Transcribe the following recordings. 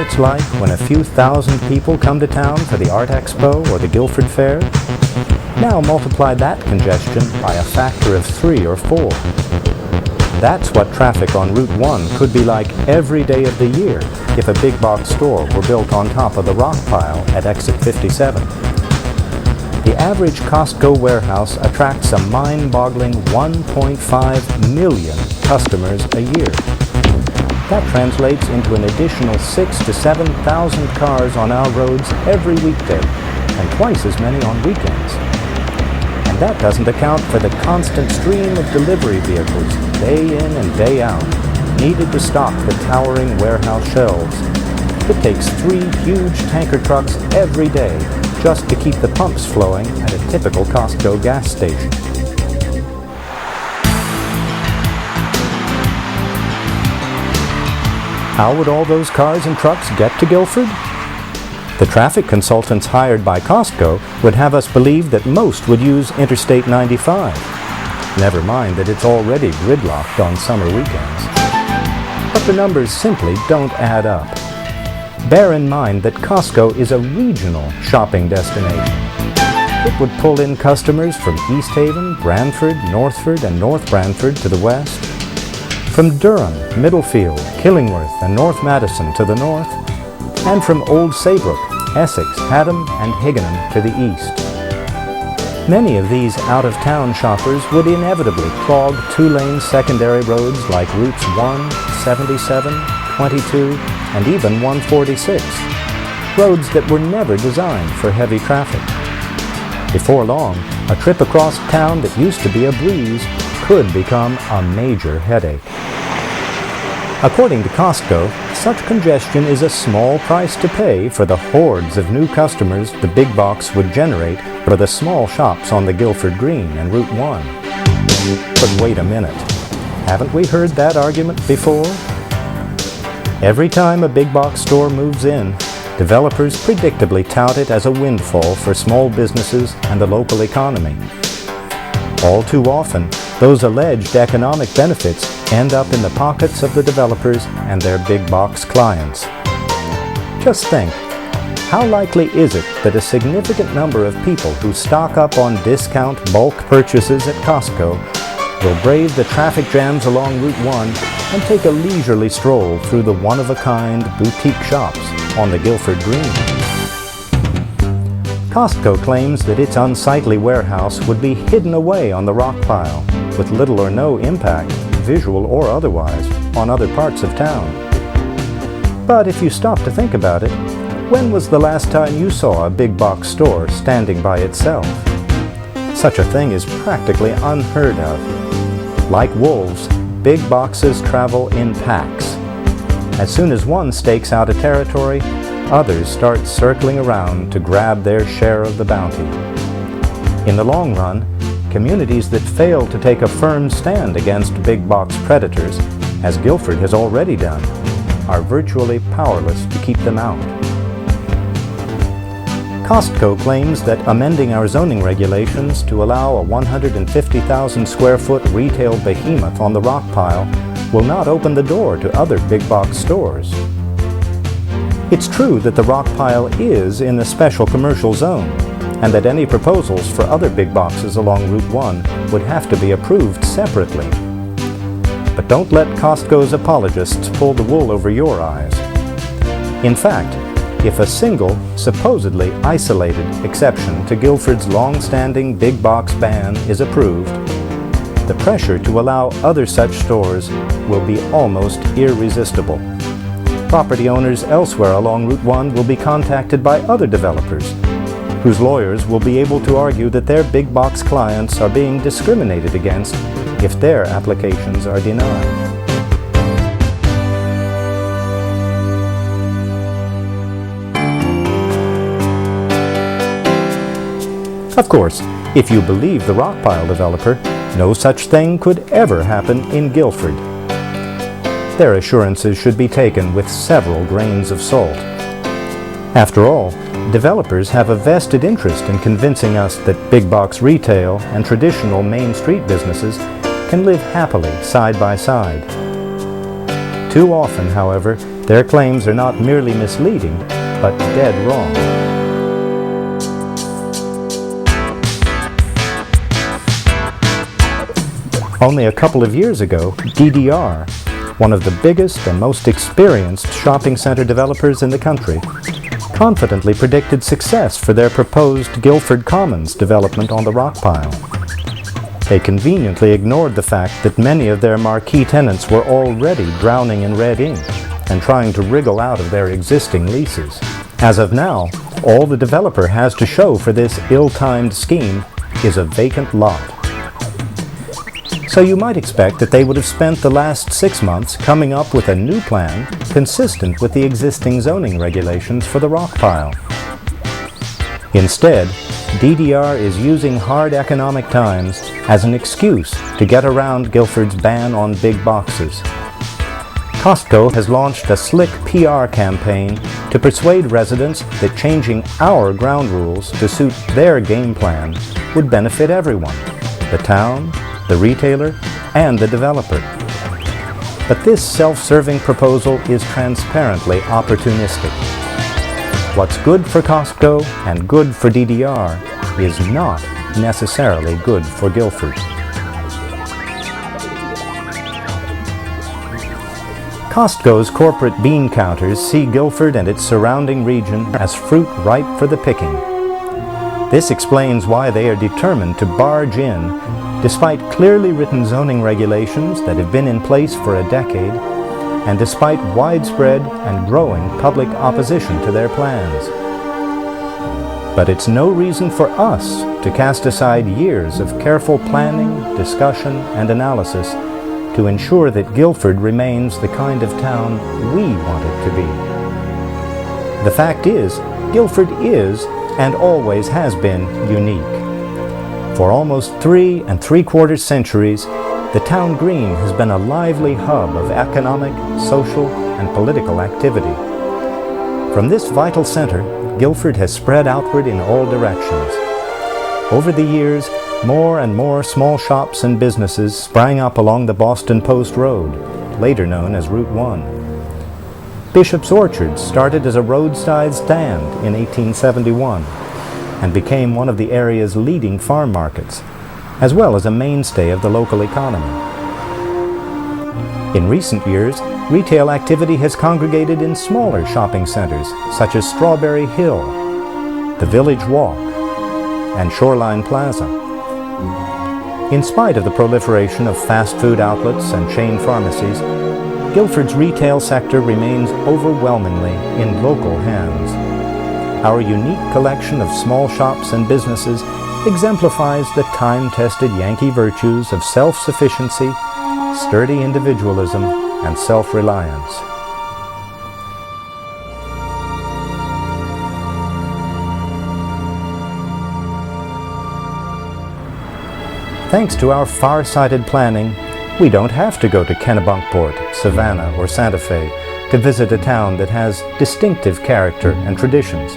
it's like when a few thousand people come to town for the Art Expo or the Guilford Fair? Now multiply that congestion by a factor of 3 or 4. That's what traffic on Route 1 could be like every day of the year if a big box store were built on top of the rock pile at exit 57. The average Costco warehouse attracts a mind-boggling 1.5 million customers a year. That translates into an additional 6,000 to 7,000 cars on our roads every weekday, and twice as many on weekends. And that doesn't account for the constant stream of delivery vehicles, day in and day out, needed to stock the towering warehouse shelves. It takes 3 huge tanker trucks every day just to keep the pumps flowing at a typical Costco gas station. How would all those cars and trucks get to Guilford? The traffic consultants hired by Costco would have us believe that most would use Interstate 95. Never mind that it's already gridlocked on summer weekends. But the numbers simply don't add up. Bear in mind that Costco is a regional shopping destination. It would pull in customers from East Haven, Brantford, Northford, and North Brantford to the west, from Durham, Middlefield, Killingworth, and North Madison to the north, and from Old Saybrook, Essex, Haddam, and Higganum to the east. Many of these out-of-town shoppers would inevitably clog 2-lane secondary roads like Routes 1, 77, 22, and even 146, roads that were never designed for heavy traffic. Before long, a trip across town that used to be a breeze could become a major headache. According to Costco, such congestion is a small price to pay for the hordes of new customers the big box would generate for the small shops on the Guilford Green and Route 1. But wait a minute, haven't we heard that argument before? Every time a big box store moves in, developers predictably tout it as a windfall for small businesses and the local economy. All too often, those alleged economic benefits end up in the pockets of the developers and their big box clients. Just think, how likely is it that a significant number of people who stock up on discount bulk purchases at Costco will brave the traffic jams along Route 1 and take a leisurely stroll through the one-of-a-kind boutique shops on the Guilford Green? Costco claims that its unsightly warehouse would be hidden away on the rock pile, with little or no impact, visual or otherwise, on other parts of town. But if you stop to think about it, when was the last time you saw a big box store standing by itself? Such a thing is practically unheard of. Like wolves, big boxes travel in packs. As soon as one stakes out a territory, others start circling around to grab their share of the bounty. In the long run, communities that fail to take a firm stand against big box predators, as Guilford has already done, are virtually powerless to keep them out. Costco claims that amending our zoning regulations to allow a 150,000 square foot retail behemoth on the rock pile will not open the door to other big box stores. It's true that the rock pile is in a special commercial zone, and that any proposals for other big boxes along Route 1 would have to be approved separately. But don't let Costco's apologists pull the wool over your eyes. In fact, if a single, supposedly isolated exception to Guilford's long-standing big box ban is approved, the pressure to allow other such stores will be almost irresistible. Property owners elsewhere along Route 1 will be contacted by other developers, whose lawyers will be able to argue that their big box clients are being discriminated against if their applications are denied. Of course, if you believe the rockpile developer, no such thing could ever happen in Guilford. Their assurances should be taken with several grains of salt. After all, developers have a vested interest in convincing us that big box retail and traditional Main Street businesses can live happily side by side. Too often, however, their claims are not merely misleading, but dead wrong. Only a couple of years ago, DDR, one of the biggest and most experienced shopping center developers in the country, confidently predicted success for their proposed Guilford Commons development on the Rockpile. They conveniently ignored the fact that many of their marquee tenants were already drowning in red ink and trying to wriggle out of their existing leases. As of now, all the developer has to show for this ill-timed scheme is a vacant lot. So you might expect that they would have spent the last 6 months coming up with a new plan consistent with the existing zoning regulations for the Rockpile. Instead, DDR is using hard economic times as an excuse to get around Guilford's ban on big boxes. Costco has launched a slick PR campaign to persuade residents that changing our ground rules to suit their game plan would benefit everyone, the town, the retailer, and the developer. But this self-serving proposal is transparently opportunistic. What's good for Costco and good for DDR is not necessarily good for Guilford. Costco's corporate bean counters see Guilford and its surrounding region as fruit ripe for the picking. This explains why they are determined to barge in, despite clearly written zoning regulations that have been in place for a decade, and despite widespread and growing public opposition to their plans. But it's no reason for us to cast aside years of careful planning, discussion, and analysis to ensure that Guilford remains the kind of town we want it to be. The fact is, Guilford is, and always has been, unique. For almost 3 3/4 centuries, the town green has been a lively hub of economic, social, and political activity. From this vital center, Guilford has spread outward in all directions. Over the years, more and more small shops and businesses sprang up along the Boston Post Road, later known as Route 1. Bishop's Orchard started as a roadside stand in 1871 and became one of the area's leading farm markets, as well as a mainstay of the local economy. In recent years, retail activity has congregated in smaller shopping centers such as Strawberry Hill, the Village Walk, and Shoreline Plaza. In spite of the proliferation of fast food outlets and chain pharmacies, Guilford's retail sector remains overwhelmingly in local hands. Our unique collection of small shops and businesses exemplifies the time-tested Yankee virtues of self-sufficiency, sturdy individualism, and self-reliance. Thanks to our far-sighted planning, we don't have to go to Kennebunkport, Savannah, or Santa Fe to visit a town that has distinctive character and traditions.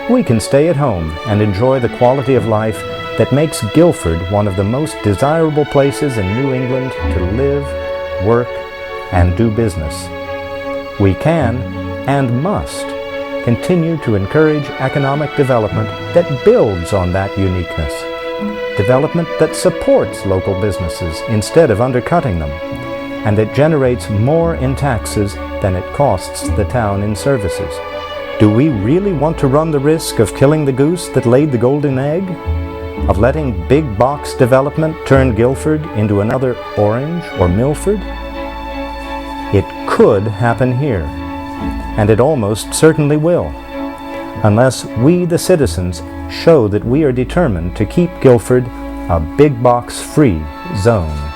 We can stay at home and enjoy the quality of life that makes Guilford one of the most desirable places in New England to live, work, and do business. We can, and must, continue to encourage economic development that builds on that uniqueness. Development that supports local businesses instead of undercutting them, and that generates more in taxes than it costs the town in services. Do we really want to run the risk of killing the goose that laid the golden egg? Of letting big box development turn Guilford into another Orange or Milford? It could happen here, and it almost certainly will, unless we, the citizens, show that we are determined to keep Guilford a big box free zone.